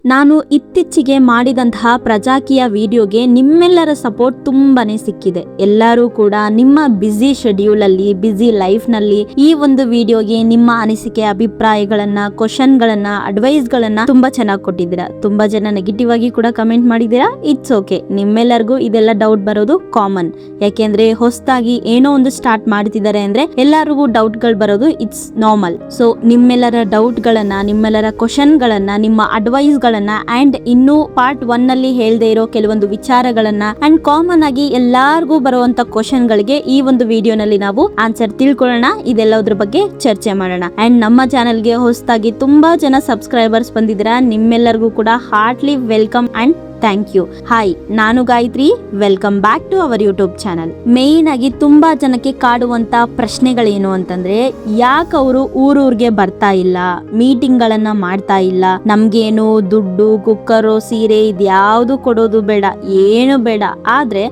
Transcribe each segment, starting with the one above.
ನಾನು ಇತ್ತೀಚೆಗೆ ಮಾಡಿದಂತಹ ಪ್ರಜಾಕೀಯ ವಿಡಿಯೋಗೆ ನಿಮ್ಮೆಲ್ಲರ ಸಪೋರ್ಟ್ ತುಂಬಾನೇ ಸಿಕ್ಕಿದೆ. ಎಲ್ಲರೂ ಕೂಡ ನಿಮ್ಮ ಬ್ಯುಸಿ ಶೆಡ್ಯೂಲ್ ಅಲ್ಲಿ, ಬ್ಯುಸಿ ಲೈಫ್ ನಲ್ಲಿ ಈ ಒಂದು ವಿಡಿಯೋಗೆ ನಿಮ್ಮ ಅನಿಸಿಕೆ, ಅಭಿಪ್ರಾಯಗಳನ್ನ, ಕ್ವಶನ್ ಗಳನ್ನ, ಅಡ್ವೈಸ್ ಗಳನ್ನ ತುಂಬಾ ಚೆನ್ನಾಗಿ ಕೊಟ್ಟಿದ್ದೀರಾ. ತುಂಬಾ ಜನ ನೆಗೆಟಿವ್ ಆಗಿ ಕೂಡ ಕಮೆಂಟ್ ಮಾಡಿದ್ದೀರಾ. ಇಟ್ಸ್ ಓಕೆ, ನಿಮ್ಮೆಲ್ಲರಿಗೂ ಇದೆಲ್ಲ ಡೌಟ್ ಬರೋದು ಕಾಮನ್. ಯಾಕೆಂದ್ರೆ ಹೊಸದಾಗಿ ಏನೋ ಒಂದು ಸ್ಟಾರ್ಟ್ ಮಾಡ್ತಿದ್ದಾರೆ ಅಂದ್ರೆ ಎಲ್ಲರಿಗೂ ಡೌಟ್ ಗಳು ಬರೋದು ಇಟ್ಸ್ ನಾರ್ಮಲ್. ಸೊ ನಿಮ್ಮೆಲ್ಲರ ಡೌಟ್ ಗಳನ್ನ, ನಿಮ್ಮೆಲ್ಲರ ಕ್ವಶನ್ ಗಳನ್ನ, ನಿಮ್ಮ ಅಡ್ವೈಸ್ ಅಂಡ್ ಇನ್ನು ಪಾರ್ಟ್ 1 ನಲ್ಲಿ ಹೇಳ್ದೆ ಇರೋ ಕೆಲವೊಂದು ವಿಚಾರಗಳನ್ನ ಅಂಡ್ ಕಾಮನ್ ಆಗಿ ಎಲ್ಲಾರ್ಗೂ ಬರುವಂತ ಕ್ವಶನ್ ಗಳಿಗೆ ಈ ಒಂದು ವಿಡಿಯೋನಲ್ಲಿ ನಾವು ಆನ್ಸರ್ ತಿಳ್ಕೊಳ್ಳೋಣ. ಇದೆಲ್ಲದ್ರ ಬಗ್ಗೆ ಚರ್ಚೆ ಮಾಡೋಣ. ಅಂಡ್ ನಮ್ಮ ಚಾನೆಲ್ಗೆ ಹೊಸದಾಗಿ ತುಂಬಾ ಜನ ಸಬ್ಸ್ಕ್ರೈಬರ್ಸ್ ಬಂದಿದ್ದೀರಾ. ನಿಮ್ಮೆಲ್ಲರಿಗೂ ಕೂಡ heartly welcome and thank you. Hi, ನಾನು Gayatri. Welcome back to our YouTube channel. Main ಆಗಿ ತುಂಬಾ ಜನಕ್ಕೆ ಕಾಡುವಂತ ಪ್ರಶ್ನೆಗಳೇನು ಅಂತಂದ್ರೆ, ಯಾಕೆ ಅವರು ಊರೂರ್ಗೆ ಬರ್ತಾ ಇಲ್ಲ, ಮೀಟಿಂಗ್ ಗಳನ್ನ ಮಾಡ್ತಾ ಇಲ್ಲ, ನಮ್ಗೇನು ದುಡ್ಡು, ಕುಕ್ಕರು, ಸೀರೆ ಇದ್ಯಾವುದು ಕೊಡೋದು ಬೇಡ, ಏನು ಬೇಡ, ಆದ್ರೆ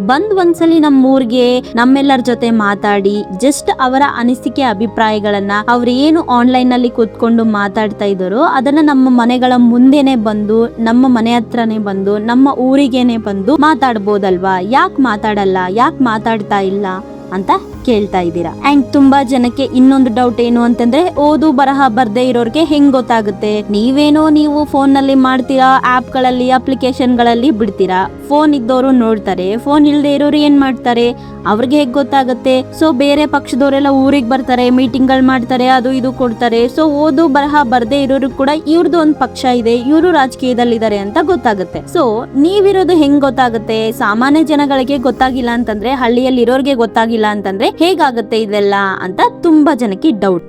ಬಂದ್ ಒಂದ್ಸಲಿ ನಮ್ಮ ಊರ್ಗೆ ನಮ್ಮೆಲ್ಲರ ಜೊತೆ ಮಾತಾಡಿ ಜಸ್ಟ್ ಅವರ ಅನಿಸಿಕೆ, ಅಭಿಪ್ರಾಯಗಳನ್ನ ಅವ್ರು ಏನು ಆನ್ಲೈನ್ ನಲ್ಲಿ ಕೂತ್ಕೊಂಡು ಮಾತಾಡ್ತಾ ಇದ್ದಾರೋ ಅದನ್ನ ನಮ್ಮ ಮನೆಗಳ ಮುಂದೆನೆ ಬಂದು, ನಮ್ಮ ಮನೆ ಹತ್ರನೇ ಬಂದು, ನಮ್ಮ ಊರಿಗೇನೆ ಬಂದು ಮಾತಾಡ್ಬೋದಲ್ವಾ? ಯಾಕೆ ಮಾತಾಡಲ್ಲ, ಯಾಕೆ ಮಾತಾಡ್ತಾ ಇಲ್ಲ ಅಂತ ಕೇಳ್ತಾ ಇದ್ದೀರಾ. ಅಂಡ್ ತುಂಬಾ ಜನಕ್ಕೆ ಇನ್ನೊಂದು ಡೌಟ್ ಏನು ಅಂತಂದ್ರೆ, ಓದು ಬರಹ ಬರ್ದೇ ಇರೋರ್ಗೆ ಹೆಂಗ್ ಗೊತ್ತಾಗುತ್ತೆ? ನೀವು ಫೋನ್ ನಲ್ಲಿ ಮಾಡ್ತೀರಾ, ಆಪ್ ಗಳಲ್ಲಿ, ಅಪ್ಲಿಕೇಶನ್ ಗಳಲ್ಲಿ ಬಿಡ್ತೀರಾ. ಫೋನ್ ಇದ್ದವರು ನೋಡ್ತಾರೆ, ಫೋನ್ ಇಲ್ದೇ ಇರೋರು ಏನ್ ಮಾಡ್ತಾರೆ? ಅವ್ರಿಗೆ ಹೇಗ್ ಗೊತ್ತಾಗುತ್ತೆ? ಸೊ ಬೇರೆ ಪಕ್ಷದವರೆಲ್ಲ ಊರಿಗೆ ಬರ್ತಾರೆ, ಮೀಟಿಂಗ್ ಗಳು ಮಾಡ್ತಾರೆ, ಅದು ಇದು ಕೊಡ್ತಾರೆ. ಸೊ ಓದು ಬರಹ ಬರ್ದೇ ಇರೋರು ಕೂಡ ಇವ್ರದ್ದು ಒಂದು ಪಕ್ಷ ಇದೆ, ಇವರು ರಾಜಕೀಯದಲ್ಲಿದ್ದಾರೆ ಅಂತ ಗೊತ್ತಾಗುತ್ತೆ. ಸೊ ನೀವಿರೋದು ಹೆಂಗ್ ಗೊತ್ತಾಗುತ್ತೆ? ಸಾಮಾನ್ಯ ಜನಗಳಿಗೆ ಗೊತ್ತಾಗಿಲ್ಲ ಅಂತಂದ್ರೆ, ಹಳ್ಳಿಯಲ್ಲಿ ಇರೋರ್ಗೆ ಗೊತ್ತಾಗಿಲ್ಲ ಅಂತಂದ್ರೆ ಹೇಗಾಗುತ್ತೆ ಇದೆಲ್ಲ ಅಂತ ತುಂಬಾ ಜನಕ್ಕೆ ಡೌಟ್.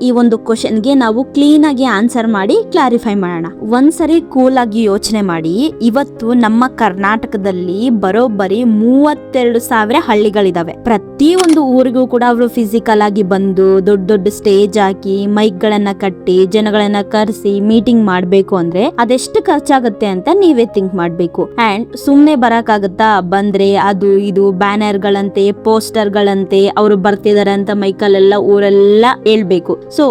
ಈ ಒಂದು ಕ್ವಶನ್ ಗೆ ನಾವು ಕ್ಲೀನ್ ಆಗಿ ಆನ್ಸರ್ ಮಾಡಿ ಕ್ಲಾರಿಫೈ ಮಾಡೋಣ. ಒಂದ್ಸರಿ ಕೂಲ್ ಆಗಿ ಯೋಚನೆ ಮಾಡಿ. ಇವತ್ತು ನಮ್ಮ ಕರ್ನಾಟಕದಲ್ಲಿ ಬರೋಬ್ಬರಿ 32,000 ಹಳ್ಳಿಗಳಿದಾವೆ. ಪ್ರತಿ ಒಂದು ಊರಿಗೂ ಕೂಡ ಅವರು ಫಿಸಿಕಲ್ ಆಗಿ ಬಂದು ದೊಡ್ಡ ದೊಡ್ಡ ಸ್ಟೇಜ್ ಹಾಕಿ, ಮೈಕ್ ಗಳನ್ನ ಕಟ್ಟಿ, ಜನಗಳನ್ನ ಕರೆಸಿ ಮೀಟಿಂಗ್ ಮಾಡ್ಬೇಕು ಅಂದ್ರೆ ಅದೆಷ್ಟು ಖರ್ಚಾಗುತ್ತೆ ಅಂತ ನೀವೇ ಥಿಂಕ್ ಮಾಡ್ಬೇಕು. ಅಂಡ್ ಸುಮ್ನೆ ಬರಕಾಗತ್ತಾ? ಬಂದ್ರೆ ಅದು ಇದು ಬ್ಯಾನರ್ ಗಳಂತೆ, ಪೋಸ್ಟರ್ ಗಳಂತೆ, ಅವರು ಬರ್ತಿದಾರೆ ಅಂತ ಮೈಕಲ್ಲೆಲ್ಲ ಊರೆಲ್ಲ ಹೇಳ್ಬೇಕು. ಸೊ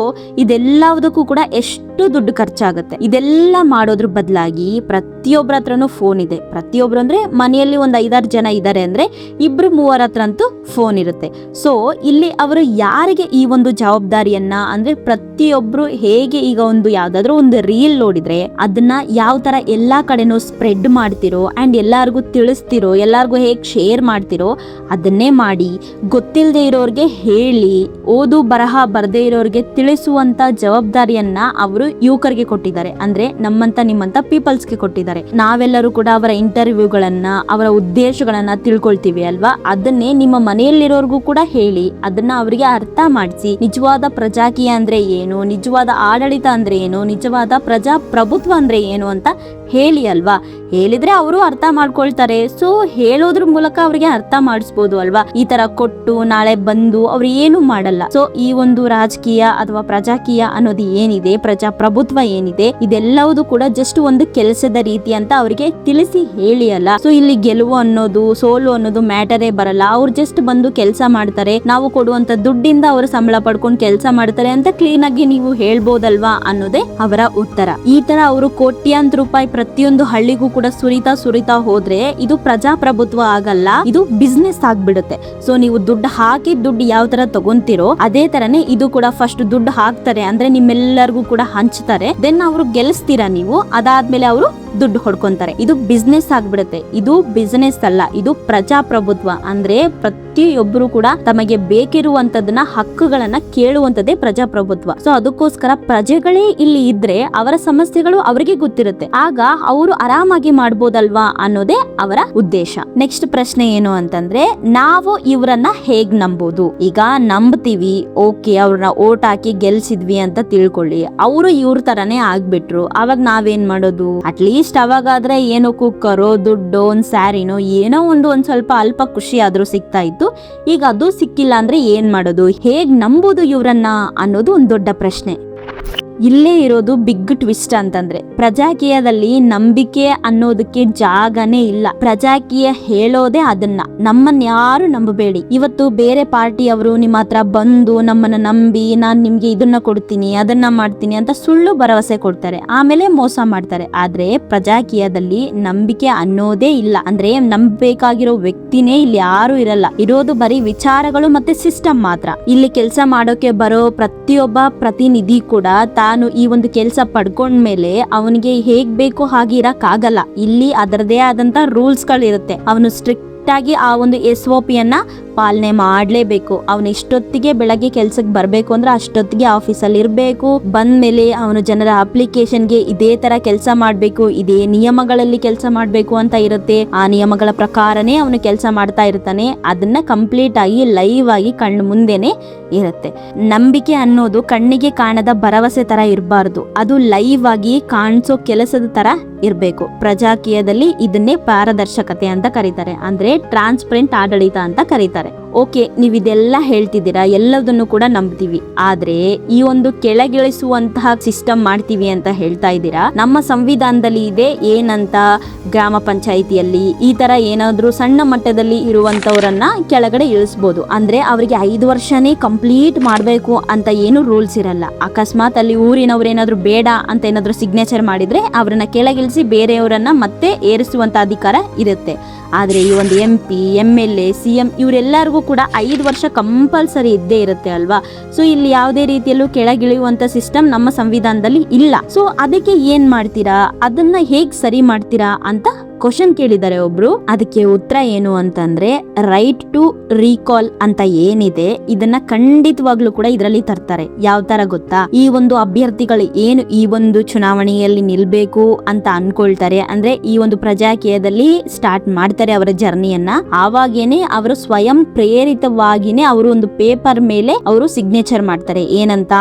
ಇದೆಲ್ಲದಕ್ಕೂ ಕೂಡ ಎಷ್ಟು ದುಡ್ಡು ಖರ್ಚಾಗುತ್ತೆ. ಇದೆಲ್ಲ ಮಾಡೋದ್ರ ಬದಲಾಗಿ ಪ್ರತಿಯೊಬ್ಬರ ಹತ್ರನೂ ಫೋನ್ ಇದೆ. ಪ್ರತಿಯೊಬ್ರು ಅಂದ್ರೆ ಮನೆಯಲ್ಲಿ ಒಂದು 5-6 ಜನ ಇದ್ದಾರೆ ಅಂದ್ರೆ 2-3 ಹತ್ರ ಅಂತೂ ಫೋನ್ ಇರುತ್ತೆ. ಸೊ ಇಲ್ಲಿ ಅವರು ಯಾರಿಗೆ ಈ ಒಂದು ಜವಾಬ್ದಾರಿಯನ್ನ ಅಂದ್ರೆ, ಪ್ರತಿಯೊಬ್ರು ಹೇಗೆ ಈಗ ಒಂದು ಯಾವ್ದಾದ್ರು ಒಂದು ರೀಲ್ ನೋಡಿದ್ರೆ ಅದನ್ನ ಯಾವ ತರ ಎಲ್ಲಾ ಕಡೆನೂ ಸ್ಪ್ರೆಡ್ ಮಾಡ್ತಿರೋ ಅಂಡ್ ಎಲ್ಲಾರ್ಗು ತಿಳಿಸ್ತಿರೋ, ಎಲ್ಲಾರ್ಗು ಹೇಗ್ ಶೇರ್ ಮಾಡ್ತಿರೋ ಅದನ್ನೇ ಮಾಡಿ, ಗೊತ್ತಿಲ್ಲದೆ ಇರೋರ್ಗೆ ಹೇಳಿ, ಓದು ಬರಹ ಬರ್ದೇ ಇರೋರ್ಗೆ ತಿಳಿಸುವಂತ ಜವಾಬ್ದಾರಿಯನ್ನ ಅವರು ಯುವಕರಿಗೆ ಕೊಟ್ಟಿದ್ದಾರೆ. ಅಂದ್ರೆ ನಮ್ಮಂತ ನಿಮ್ಮಂತ ಪೀಪಲ್ಸ್ಗೆ ಕೊಟ್ಟಿದ್ದಾರೆ. ನಾವೆಲ್ಲರೂ ಕೂಡ ಅವರ ಇಂಟರ್ವ್ಯೂಗಳನ್ನ, ಅವರ ಉದ್ದೇಶಗಳನ್ನ ತಿಳ್ಕೊಳ್ತೀವಿ ಅಲ್ವಾ? ಅದನ್ನೇ ನಿಮ್ಮ ಮನೆಯಲ್ಲಿರೋರ್ಗೂ ಕೂಡ ಹೇಳಿ, ಅದನ್ನ ಅವರಿಗೆ ಅರ್ಥ ಮಾಡಿಸಿ, ನಿಜವಾದ ಪ್ರಜಾಕೀಯ ಅಂದ್ರೆ ಏನು, ನಿಜವಾದ ಆಡಳಿತ ಅಂದ್ರೆ ಏನು, ನಿಜವಾದ ಪ್ರಜಾಪ್ರಭುತ್ವ ಅಂದ್ರೆ ಏನು ಅಂತ ಹೇಳಿ ಅಲ್ವಾ? ಹೇಳಿದ್ರೆ ಅವರು ಅರ್ಥ ಮಾಡ್ಕೊಳ್ತಾರೆ. ಸೊ ಹೇಳೋದ್ರ ಮೂಲಕ ಅವರಿಗೆ ಅರ್ಥ ಮಾಡಿಸ್ಬೋದು ಅಲ್ವಾ? ಈ ತರ ಕೊಟ್ಟು ನಾಳೆ ಬಂದು ಅವ್ರು ಏನು ಮಾಡಲ್ಲ. ಸೊ ಈ ಒಂದು ರಾಜಕೀಯ ಅಥವಾ ಪ್ರಜಾಕೀಯ ಅನ್ನೋದು ಏನಿದೆ, ಪ್ರಜಾಪ್ರಭುತ್ವ ಏನಿದೆ, ಇದೆಲ್ಲವೂ ಕೂಡ ಜಸ್ಟ್ ಒಂದು ಕೆಲಸದ ರೀತಿ ಅಂತ ಅವರಿಗೆ ತಿಳಿಸಿ ಹೇಳಿ ಅಲ್ಲ. ಸೊ ಇಲ್ಲಿ ಗೆಲುವು ಅನ್ನೋದು, ಸೋಲು ಅನ್ನೋದು ಮ್ಯಾಟರೇ ಬರಲ್ಲ. ಅವ್ರು ಜಸ್ಟ್ ಬಂದು ಕೆಲಸ ಮಾಡ್ತಾರೆ, ನಾವು ಕೊಡುವಂತ ದುಡ್ಡಿಂದ ಅವರು ಸಂಬಳ ಪಡ್ಕೊಂಡು ಕೆಲಸ ಮಾಡ್ತಾರೆ ಅಂತ ಕ್ಲೀನ್ ಆಗಿ ನೀವು ಹೇಳ್ಬೋದಲ್ವಾ ಅನ್ನೋದೇ ಅವರ ಉತ್ತರ. ಈ ತರ ಅವರು ಕೋಟ್ಯಾಂತರ ರೂಪಾಯಿ ಪ್ರತಿಯೊಂದು ಹಳ್ಳಿಗೂ ಕೂಡ ಸುರಿತಾ ಹೋದ್ರೆ ಇದು ಪ್ರಜಾಪ್ರಭುತ್ವ ಆಗಲ್ಲ, ಇದು ಬಿಸ್ನೆಸ್ ಆಗ್ಬಿಡುತ್ತೆ. ಸೊ ನೀವು ದುಡ್ಡು ಹಾಕಿ ದುಡ್ಡು ಯಾವ ತರ ತಗೊಂತೀರೋ ಅದೇ ತರನೇ ಇದು ಕೂಡ ಫಸ್ಟ್ ದುಡ್ಡು ಹಾಕ್ತಾರೆ ಅಂದ್ರೆ ನಿಮ್ಮೆಲ್ಲರಿಗೂ ಕೂಡ ಹಂಚ್ತಾರೆ. ದೆನ್ ಅವರು ಗೆಲ್ಲಿಸ್ತೀರಾ ನೀವು, ಅದಾದ್ಮೇಲೆ ಅವರು ದುಡ್ಡು ಹೊಡ್ಕೊಂತಾರೆ. ಇದು ಬಿಸ್ನೆಸ್ ಆಗ್ಬಿಡುತ್ತೆ. ಇದು ಬಿಸ್ನೆಸ್ ಅಲ್ಲ, ಇದು ಪ್ರಜಾಪ್ರಭುತ್ವ. ಅಂದ್ರೆ ಪ್ರತಿಯೊಬ್ಬರು ಕೂಡ ತಮಗೆ ಬೇಕಿರುವಂತದನ್ನ, ಹಕ್ಕುಗಳನ್ನ ಕೇಳುವಂತದ್ದೇ ಪ್ರಜಾಪ್ರಭುತ್ವ. ಸೊ ಅದಕ್ಕೋಸ್ಕರ ಪ್ರಜೆಗಳೇ ಇಲ್ಲಿ ಇದ್ರೆ ಅವರ ಸಮಸ್ಯೆಗಳು ಅವರಿಗೆ ಗೊತ್ತಿರುತ್ತೆ, ಆಗ ಅವರು ಆರಾಮಾಗಿ ಮಾಡ್ಬೋದಲ್ವಾ ಅನ್ನೋದೇ ಅವರ ಉದ್ದೇಶ. ನೆಕ್ಸ್ಟ್ ಪ್ರಶ್ನೆ ಏನು ಅಂತಂದ್ರೆ, ನಾವು ಇವರನ್ನ ಹೇಗ್ ನಂಬೋದು? ಈಗ ನಂಬ್ತೀವಿ, ಓಕೆ, ಅವ್ರನ್ನ ಓಟ್ ಹಾಕಿ ಗೆಲ್ಸಿದ್ವಿ ಅಂತ ತಿಳ್ಕೊಳ್ಳಿ, ಅವರು ಇವ್ರ ತರಾನೇ ಆಗ್ಬಿಟ್ರು, ಅವಾಗ ನಾವೇನ್ ಮಾಡೋದು? ಅಟ್ಲೀಸ್ಟ್ ಅವಾಗಾದ್ರೆ ಏನೋ ಕುಕ್ಕರೋ, ದುಡ್ಡೋ, ಒಂದ್ ಸ್ಯಾರಿನೋ, ಏನೋ ಒಂದ್ ಸ್ವಲ್ಪ ಅಲ್ಪ ಖುಷಿ ಆದ್ರೂ ಸಿಗ್ತಾ ಇತ್ತು. ಈಗ ಅದು ಸಿಕ್ಕಿಲ್ಲ ಅಂದ್ರೆ ಏನ್ ಮಾಡೋದು? ಹೇಗ್ ನಂಬೋದು ಇವ್ರನ್ನ ಅನ್ನೋದು ಒಂದ್ ದೊಡ್ಡ ಪ್ರಶ್ನೆ. ಇಲ್ಲೇ ಇರೋದು ಬಿಗ್ ಟ್ವಿಸ್ಟ್ ಅಂತಂದ್ರೆ, ಪ್ರಜಾಕೀಯದಲ್ಲಿ ನಂಬಿಕೆ ಅನ್ನೋದಕ್ಕೆ ಜಾಗನೇ ಇಲ್ಲ. ಪ್ರಜಾಕೀಯ ಹೇಳೋದೇ ಅದನ್ನ, ನಮ್ಮನ್ನ ಯಾರು ನಂಬಬೇಡಿ. ಇವತ್ತು ಬೇರೆ ಪಾರ್ಟಿಯವರು ನಿಮ್ಮ ಹತ್ರ ಬಂದು ನಮ್ಮನ್ನ ನಂಬಿ ನಾನ್ ನಿಮ್ಗೆ ಇದನ್ನ ಕೊಡ್ತೀನಿ ಅದನ್ನ ಮಾಡ್ತೀನಿ ಅಂತ ಸುಳ್ಳು ಭರವಸೆ ಕೊಡ್ತಾರೆ, ಆಮೇಲೆ ಮೋಸ ಮಾಡ್ತಾರೆ. ಆದ್ರೆ ಪ್ರಜಾಕೀಯದಲ್ಲಿ ನಂಬಿಕೆ ಅನ್ನೋದೇ ಇಲ್ಲ. ಅಂದ್ರೆ ನಂಬಬೇಕಾಗಿರೋ ವ್ಯಕ್ತಿನೇ ಇಲ್ಲಿ ಯಾರು ಇರಲ್ಲ, ಇರೋದು ಬರೀ ವಿಚಾರಗಳು ಮತ್ತೆ ಸಿಸ್ಟಮ್ ಮಾತ್ರ. ಇಲ್ಲಿ ಕೆಲಸ ಮಾಡೋಕೆ ಬರೋ ಪ್ರತಿಯೊಬ್ಬ ಪ್ರತಿನಿಧಿ ಕೂಡ ತಾನು ಈ ಒಂದು ಕೆಲಸ ಪಡ್ಕೊಂಡ್ಮೇಲೆ ಅವನಿಗೆ ಹೇಗ್ ಬೇಕು ಹಾಗೆ ಇರಕ್ ಆಗಲ್ಲ. ಇಲ್ಲಿ ಅದರದೇ ಆದಂತ ರೂಲ್ಸ್ ಗಳಿರುತ್ತೆ. ಅವನು ಸ್ಟ್ರಿಕ್ಟ್ ಆಗಿ ಆ ಒಂದು SOP ಯನ್ನ ಪಾಲನೆ ಮಾಡ್ಲೇಬೇಕು. ಅವನು ಇಷ್ಟೊತ್ತಿಗೆ ಬೆಳಗ್ಗೆ ಕೆಲ್ಸಕ್ಕೆ ಬರ್ಬೇಕು ಅಂದ್ರೆ ಅಷ್ಟೊತ್ತಿಗೆ ಆಫೀಸಲ್ಲಿ ಇರ್ಬೇಕು. ಬಂದ್ಮೇಲೆ ಅವನು ಜನರ ಅಪ್ಲಿಕೇಶನ್ಗೆ ಇದೇ ತರ ಕೆಲಸ ಮಾಡ್ಬೇಕು, ಇದೇ ನಿಯಮಗಳಲ್ಲಿ ಕೆಲಸ ಮಾಡ್ಬೇಕು ಅಂತ ಇರುತ್ತೆ. ಆ ನಿಯಮಗಳ ಪ್ರಕಾರನೇ ಅವನು ಕೆಲಸ ಮಾಡ್ತಾ ಇರ್ತಾನೆ. ಅದನ್ನ ಕಂಪ್ಲೀಟ್ ಆಗಿ ಲೈವ್ ಆಗಿ ಕಣ್ಣು ಮುಂದೆನೆ ಇರುತ್ತೆ. ನಂಬಿಕೆ ಅನ್ನೋದು ಕಣ್ಣಿಗೆ ಕಾಣದ ಭರವಸೆ ತರ ಇರಬಾರ್ದು, ಅದು ಲೈವ್ ಆಗಿ ಕಾಣಿಸೋ ಕೆಲಸದ ತರ ಇರ್ಬೇಕು. ಪ್ರಜಾಕೀಯದಲ್ಲಿ ಇದನ್ನೇ ಪಾರದರ್ಶಕತೆ ಅಂತ ಕರೀತಾರೆ, ಅಂದ್ರೆ ಟ್ರಾನ್ಸ್ಪರೆಂಟ್ ಆಡಳಿತ ಅಂತ ಕರೀತಾರೆ. ಓಕೆ, ನೀವು ಇದೆಲ್ಲ ಹೇಳ್ತಿದ್ದೀರಾ, ಎಲ್ಲದನ್ನು ಕೂಡ ನಂಬ್ತೀವಿ. ಆದ್ರೆ ಈ ಒಂದು ಕೆಳಗಿಳಿಸುವಂತಹ ಸಿಸ್ಟಮ್ ಮಾಡ್ತೀವಿ ಅಂತ ಹೇಳ್ತಾ ಇದ್ದೀರಾ. ನಮ್ಮ ಸಂವಿಧಾನದಲ್ಲಿ ಇದೆ ಏನಂತ, ಗ್ರಾಮ ಪಂಚಾಯಿತಿಯಲ್ಲಿ ಈ ತರ ಏನಾದ್ರೂ ಸಣ್ಣ ಮಟ್ಟದಲ್ಲಿ ಇರುವಂತವರನ್ನ ಕೆಳಗಡೆ ಇಳಿಸಬಹುದು. ಅಂದ್ರೆ ಅವರಿಗೆ 5 ವರ್ಷನೇ ಕಂಪ್ಲೀಟ್ ಮಾಡ್ಬೇಕು ಅಂತ ಏನು ರೂಲ್ಸ್ ಇರಲ್ಲ. ಅಕಸ್ಮಾತ್ ಅಲ್ಲಿ ಊರಿನವ್ರೇನಾದ್ರೂ ಬೇಡ ಅಂತ ಏನಾದ್ರೂ ಸಿಗ್ನೇಚರ್ ಮಾಡಿದ್ರೆ ಅವ್ರನ್ನ ಕೆಳಗಿಳಿಸಿ ಬೇರೆಯವರನ್ನ ಮತ್ತೆ ಏರಿಸುವಂತ ಅಧಿಕಾರ ಇರುತ್ತೆ. ಆದ್ರೆ ಈ ಒಂದು MP, MLA, CM ಇವರೆಲ್ಲರಿಗೂ ಕೂಡ 5 ವರ್ಷ ಕಂಪಲ್ಸರಿ ಇದ್ದೇ ಇರುತ್ತೆ ಅಲ್ವಾ. ಸೊ ಇಲ್ಲಿ ಯಾವುದೇ ರೀತಿಯಲ್ಲೂ ಕೆಳಗಿಳಿಯುವಂತ ಸಿಸ್ಟಮ್ ನಮ್ಮ ಸಂವಿಧಾನದಲ್ಲಿ ಇಲ್ಲ. ಸೊ ಅದಕ್ಕೆ ಏನ್ ಮಾಡ್ತೀರಾ, ಅದನ್ನ ಹೇಗ್ ಸರಿ ಮಾಡ್ತೀರಾ ಅಂತ ಕ್ವಶನ್ ಕೇಳಿದ್ದಾರೆ ಒಬ್ರು. ಅದಕ್ಕೆ ಉತ್ತರ ಏನು ಅಂತಂದ್ರೆ, ರೈಟ್ ಟು ರೀಕಾಲ್ ಅಂತ ಏನಿದೆ ಇದನ್ನ ಖಂಡಿತವಾಗ್ಲೂ ಕೂಡ ಇದರಲ್ಲಿ ತರ್ತಾರೆ. ಯಾವ ತರ ಗೊತ್ತಾ, ಈ ಒಂದು ಅಭ್ಯರ್ಥಿಗಳು ಏನು ಈ ಒಂದು ಚುನಾವಣೆಯಲ್ಲಿ ನಿಲ್ಬೇಕು ಅಂತ ಅನ್ಕೊಳ್ತಾರೆ, ಅಂದ್ರೆ ಈ ಒಂದು ಪ್ರಜಾಕೀಯದಲ್ಲಿ ಸ್ಟಾರ್ಟ್ ಮಾಡ್ತಾರೆ ಅವರ ಜರ್ನಿಯನ್ನ, ಆವಾಗೇನೆ ಅವರು ಸ್ವಯಂ ಪ್ರೇರಿತವಾಗಿನೇ ಅವರು ಒಂದು ಪೇಪರ್ ಮೇಲೆ ಅವರು ಸಿಗ್ನೇಚರ್ ಮಾಡ್ತಾರೆ. ಏನಂತ,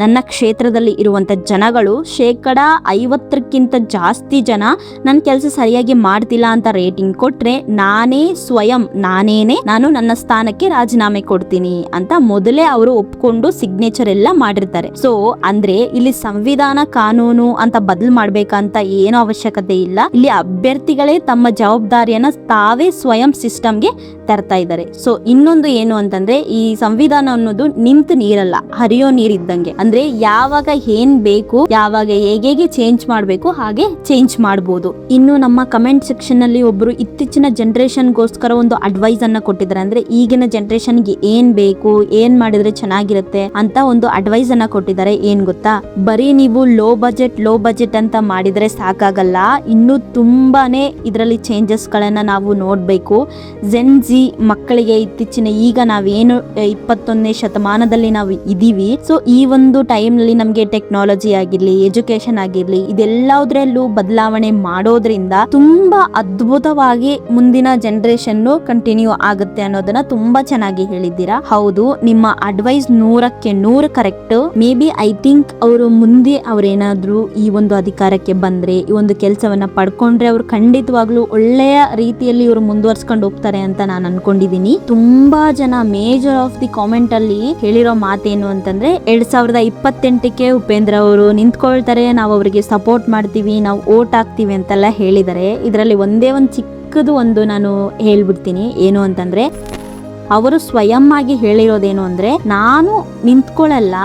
ನನ್ನ ಕ್ಷೇತ್ರದಲ್ಲಿ ಇರುವಂತ ಜನಗಳು 50%ಕ್ಕಿಂತ ಜಾಸ್ತಿ ಜನ ನನ್ನ ಕೆಲಸ ಸರಿಯಾಗಿ ಮಾಡ್ತಿಲ್ಲ ಅಂತ ರೇಟಿಂಗ್ ಕೊಟ್ರೆ ನಾನು ನನ್ನ ಸ್ಥಾನಕ್ಕೆ ರಾಜೀನಾಮೆ ಕೊಡ್ತೀನಿ ಅಂತ ಮೊದಲೇ ಅವರು ಒಪ್ಕೊಂಡು ಸಿಗ್ನೇಚರ್ ಎಲ್ಲ ಮಾಡಿರ್ತಾರೆ. ಸೊ ಅಂದ್ರೆ ಇಲ್ಲಿ ಸಂವಿಧಾನ ಕಾನೂನು ಅಂತ ಬದಲು ಮಾಡ್ಬೇಕಂತ ಏನೋ ಅವಶ್ಯಕತೆ ಇಲ್ಲ. ಇಲ್ಲಿ ಅಭ್ಯರ್ಥಿಗಳೇ ತಮ್ಮ ಜವಾಬ್ದಾರಿಯನ್ನ ತಾವೇ ಸ್ವಯಂ ಸಿಸ್ಟಮ್ಗೆ ತರ್ತಾ ಇದ್ದಾರೆ. ಸೊ ಇನ್ನೊಂದು ಏನು ಅಂತಂದ್ರೆ, ಈ ಸಂವಿಧಾನ ಅನ್ನೋದು ನಿಂತು ನೀರಲ್ಲ, ಹರಿಯೋ ನೀರಿದ್ದಂಗೆ. ಅಂದ್ರೆ ಯಾವಾಗ ಏನ್ ಬೇಕು, ಯಾವಾಗ ಹೇಗೆ ಚೇಂಜ್ ಮಾಡ್ಬೇಕು ಹಾಗೆ ಚೇಂಜ್ ಮಾಡಬಹುದು. ಇನ್ನು ನಮ್ಮ ಕಮೆಂಟ್ ಸೆಕ್ಷನ್ ಅಲ್ಲಿ ಒಬ್ರು ಇತ್ತೀಚಿನ ಜನರೇಷನ್ಗೋಸ್ಕರ ಒಂದು ಅಡ್ವೈಸ್ ಅನ್ನ ಕೊಟ್ಟಿದ್ದಾರೆ. ಅಂದ್ರೆ ಈಗಿನ ಜನರೇಷನ್ಗೆ ಏನ್ ಬೇಕು, ಏನ್ ಮಾಡಿದ್ರೆ ಚೆನ್ನಾಗಿರುತ್ತೆ ಅಂತ ಒಂದು ಅಡ್ವೈಸ್ ಅನ್ನ ಕೊಟ್ಟಿದ್ದಾರೆ. ಏನ್ ಗೊತ್ತಾ, ಬರೀ ನೀವು ಲೋ ಬಜೆಟ್ ಅಂತ ಮಾಡಿದ್ರೆ ಸಾಕಾಗಲ್ಲ, ಇನ್ನು ತುಂಬಾನೇ ಇದರಲ್ಲಿ ಚೇಂಜಸ್ ಗಳನ್ನ ನಾವು ನೋಡ್ಬೇಕು. ಜೆನ್ಜಿ ಮಕ್ಕಳಿಗೆ ಇತ್ತೀಚಿನ ಈಗ ನಾವೇನು 21ನೇ ಶತಮಾನದಲ್ಲಿ ನಾವು ಇದೀವಿ. ಸೊ ಈ ಒಂದು ಟೈಮ್ ನಲ್ಲಿ ನಮ್ಗೆ ಟೆಕ್ನಾಲಜಿ ಆಗಿರ್ಲಿ, ಎಜುಕೇಶನ್ ಆಗಿರ್ಲಿ, ಇದೆಲ್ಲದರಲ್ಲೂ ಬದಲಾವಣೆ ಮಾಡೋದ್ರಿಂದ ತುಂಬಾ ಅದ್ಭುತವಾಗಿ ಮುಂದಿನ ಜನರೇಷನ್ ಕಂಟಿನ್ಯೂ ಆಗುತ್ತೆ ಅನ್ನೋದನ್ನ ತುಂಬಾ ಚೆನ್ನಾಗಿ ಹೇಳಿದ್ದೀರಾ. ಹೌದು, ನಿಮ್ಮ ಅಡ್ವೈಸ್ 100ಕ್ಕೆ 100 correct. Maybe I think ಅವರು ಮುಂದೆ ಅವ್ರೇನಾದ್ರೂ ಈ ಒಂದು ಅಧಿಕಾರಕ್ಕೆ ಬಂದ್ರೆ, ಈ ಒಂದು ಕೆಲಸವನ್ನ ಪಡ್ಕೊಂಡ್ರೆ ಅವ್ರು ಖಂಡಿತವಾಗ್ಲೂ ಒಳ್ಳೆಯ ರೀತಿಯಲ್ಲಿ ಇವರು ಮುಂದುವರ್ಸ್ಕೊಂಡು ಹೋಗ್ತಾರೆ ಅಂತ ನಾನು ಅನ್ಕೊಂಡಿದೀನಿ. ತುಂಬಾ ಜನ ಮೇಜರ್ ಆಫ್ ದಿ ಕಾಮೆಂಟ್ ಅಲ್ಲಿ ಹೇಳಿರೋ ಮಾತೇನು ಅಂತಂದ್ರೆ, 2028ಕ್ಕೆ ಉಪೇಂದ್ರ ಅವರು ನಿಂತ್ಕೊಳ್ತಾರೆ, ನಾವು ಅವರಿಗೆ ಸಪೋರ್ಟ್ ಮಾಡ್ತೀವಿ, ನಾವು ಓಟ್ ಹಾಕ್ತಿವಿ ಅಂತೆಲ್ಲ ಹೇಳಿದ್ದಾರೆ. ಇದರಲ್ಲಿ ಒಂದೇ ಒಂದು ಚಿಕ್ಕದು ಒಂದು ನಾನು ಹೇಳ್ಬಿಡ್ತೀನಿ. ಏನು ಅಂತಂದ್ರೆ, ಅವರು ಸ್ವಯಂ ಆಗಿ ಹೇಳಿರೋದೇನು ಅಂದ್ರೆ, ನಾನು ನಿಂತ್ಕೊಳ್ಳಲ್ಲ,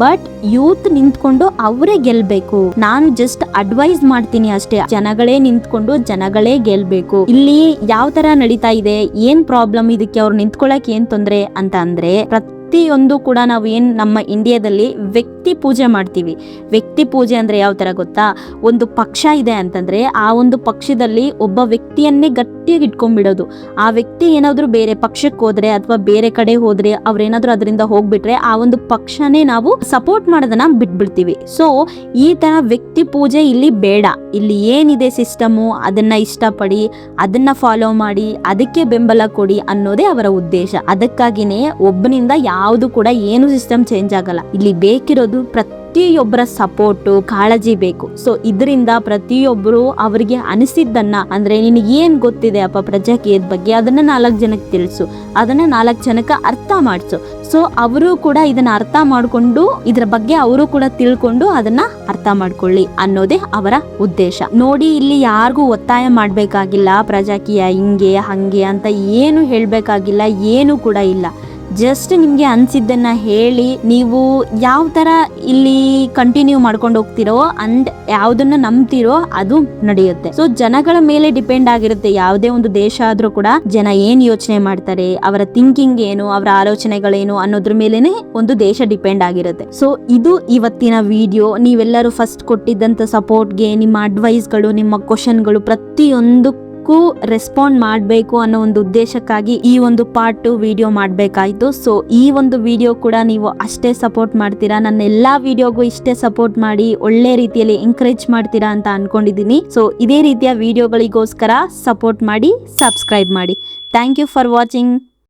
ಬಟ್ ಯೂತ್ ನಿಂತ್ಕೊಂಡು ಅವರೇ ಗೆಲ್ಬೇಕು, ನಾನು ಜಸ್ಟ್ ಅಡ್ವೈಸ್ ಮಾಡ್ತೀನಿ ಅಷ್ಟೇ, ಜನಗಳೇ ನಿಂತ್ಕೊಂಡು ಜನಗಳೇ ಗೆಲ್ಬೇಕು. ಇಲ್ಲಿ ಯಾವ ತರ ನಡೀತಾ ಇದೆ, ಏನ್ ಪ್ರಾಬ್ಲಮ್, ಇದಕ್ಕೆ ಅವ್ರು ನಿಂತ್ಕೊಳ್ಳಕ್ ಏನ್ ತೊಂದ್ರೆ ಅಂತ ಅಂದ್ರೆ, ಪ್ರತಿಯೊಂದು ಕೂಡ ನಾವು ಏನ್ ನಮ್ಮ ಇಂಡಿಯಾದಲ್ಲಿ ವ್ಯಕ್ತಿ ಪೂಜೆ ಮಾಡ್ತೀವಿ. ವ್ಯಕ್ತಿ ಪೂಜೆ ಅಂದ್ರೆ ಯಾವ ತರ ಗೊತ್ತಾ, ಒಂದು ಪಕ್ಷ ಇದೆ ಅಂತಂದ್ರೆ ಆ ಒಂದು ಪಕ್ಷದಲ್ಲಿ ಒಬ್ಬ ವ್ಯಕ್ತಿಯನ್ನೇ ಗಟ್ಟಿಯಾಗಿ ಇಟ್ಕೊಂಡ್ಬಿಡೋದು. ಆ ವ್ಯಕ್ತಿ ಏನಾದ್ರೂ ಬೇರೆ ಪಕ್ಷಕ್ಕೆ ಹೋದ್ರೆ ಅಥವಾ ಬೇರೆ ಕಡೆ ಹೋದ್ರೆ, ಅವ್ರೇನಾದ್ರೂ ಅದರಿಂದ ಹೋಗ್ಬಿಟ್ರೆ ಆ ಒಂದು ಪಕ್ಷನೇ ನಾವು ಸಪೋರ್ಟ್ ಮಾಡೋದನ್ನ ಬಿಟ್ಬಿಡ್ತೀವಿ. ಸೊ ಈ ತರ ವ್ಯಕ್ತಿ ಪೂಜೆ ಇಲ್ಲಿ ಬೇಡ. ಇಲ್ಲಿ ಏನಿದೆ ಸಿಸ್ಟಮು ಅದನ್ನ ಇಷ್ಟಪಡಿ, ಅದನ್ನ ಫಾಲೋ ಮಾಡಿ, ಅದಕ್ಕೆ ಬೆಂಬಲ ಕೊಡಿ ಅನ್ನೋದೇ ಅವರ ಉದ್ದೇಶ. ಅದಕ್ಕಾಗಿನೇ ಒಬ್ಬನಿಂದ ಯಾವುದು ಕೂಡ ಏನು ಸಿಸ್ಟಮ್ ಚೇಂಜ್ ಆಗಲ್ಲ. ಇಲ್ಲಿ ಬೇಕಿರೋದು ಪ್ರತಿಯೊಬ್ಬರ ಸಪೋರ್ಟು ಕಾಳಜಿ ಬೇಕು. ಸೊ ಇದರಿಂದ ಪ್ರತಿಯೊಬ್ಬರು ಅವರಿಗೆ ಅನಿಸಿದ್ದನ್ನ, ಅಂದ್ರೆ ನಿನಗೆ ಏನ್ ಗೊತ್ತಿದೆ ಅಪ್ಪ ಪ್ರಜಾಕೀಯದ ಬಗ್ಗೆ, ಅದನ್ನ 4 ಜನಕ್ಕೆ ತಿಳಿಸು, ಅದನ್ನ 4 ಜನಕ್ಕೆ ಅರ್ಥ ಮಾಡಿಸು. ಸೊ ಅವರು ಕೂಡ ಇದನ್ನ ಅರ್ಥ ಮಾಡ್ಕೊಂಡು ಇದ್ರ ಬಗ್ಗೆ ಅವರು ಕೂಡ ತಿಳ್ಕೊಂಡು ಅದನ್ನ ಅರ್ಥ ಮಾಡ್ಕೊಳ್ಳಿ ಅನ್ನೋದೇ ಅವರ ಉದ್ದೇಶ. ನೋಡಿ, ಇಲ್ಲಿ ಯಾರಿಗೂ ಒತ್ತಾಯ ಮಾಡ್ಬೇಕಾಗಿಲ್ಲ ಪ್ರಜಾಕೀಯ ಹಿಂಗೆ ಹಂಗೆ ಅಂತ ಏನು ಹೇಳ್ಬೇಕಾಗಿಲ್ಲ, ಏನು ಕೂಡ ಇಲ್ಲ. ಜಸ್ಟ್ ನಿಮ್ಗೆ ಅನ್ಸಿದ್ದನ್ನ ಹೇಳಿ ನೀವು ಯಾವ ತರ ಇಲ್ಲಿ ಕಂಟಿನ್ಯೂ ಮಾಡ್ಕೊಂಡು ಹೋಗ್ತಿರೋ ಅಂಡ್ ಯಾವ್ದನ್ನ ನಂಬ್ತಿರೋ ಅದು ನಡೆಯುತ್ತೆ. ಸೊ ಜನಗಳ ಮೇಲೆ ಡಿಪೆಂಡ್ ಆಗಿರುತ್ತೆ. ಯಾವುದೇ ಒಂದು ದೇಶ ಆದ್ರೂ ಕೂಡ ಜನ ಏನ್ ಯೋಚನೆ ಮಾಡ್ತಾರೆ, ಅವರ ಥಿಂಕಿಂಗ್ ಏನು, ಅವರ ಆಲೋಚನೆಗಳೇನು ಅನ್ನೋದ್ರ ಮೇಲೆನೆ ಒಂದು ದೇಶ ಡಿಪೆಂಡ್ ಆಗಿರುತ್ತೆ. ಸೊ ಇದು ಇವತ್ತಿನ ವಿಡಿಯೋ. ನೀವೆಲ್ಲರೂ ಫಸ್ಟ್ ಕೊಟ್ಟಿದ್ದಂತ ಸಪೋರ್ಟ್ಗೆ, ನಿಮ್ಮ ಅಡ್ವೈಸ್ಗಳು, ನಿಮ್ಮ ಕ್ವಶನ್ಗಳು ಪ್ರತಿಯೊಂದು ರೆಸ್ಪಾಂಡ್ ಮಾಡಬೇಕು ಅನ್ನೋ ಒಂದು ಉದ್ದೇಶಕ್ಕಾಗಿ ಈ ಒಂದು ಪಾರ್ಟ್ 2 ವಿಡಿಯೋ ಮಾಡಬೇಕಾಯ್ತು. ಸೊ ಈ ಒಂದು ವಿಡಿಯೋ ಕೂಡ ನೀವು ಅಷ್ಟೇ ಸಪೋರ್ಟ್ ಮಾಡ್ತೀರಾ, ನನ್ನ ಎಲ್ಲಾ ವಿಡಿಯೋಗೂ ಇಷ್ಟೇ ಸಪೋರ್ಟ್ ಮಾಡಿ ಒಳ್ಳೆ ರೀತಿಯಲ್ಲಿ ಎಂಕರೇಜ್ ಮಾಡ್ತೀರಾ ಅಂತ ಅನ್ಕೊಂಡಿದ್ದೀನಿ. ಸೊ ಇದೇ ರೀತಿಯ ವಿಡಿಯೋಗಳಿಗೋಸ್ಕರ ಸಪೋರ್ಟ್ ಮಾಡಿ, ಸಬ್ಸ್ಕ್ರೈಬ್ ಮಾಡಿ. Thank you for watching.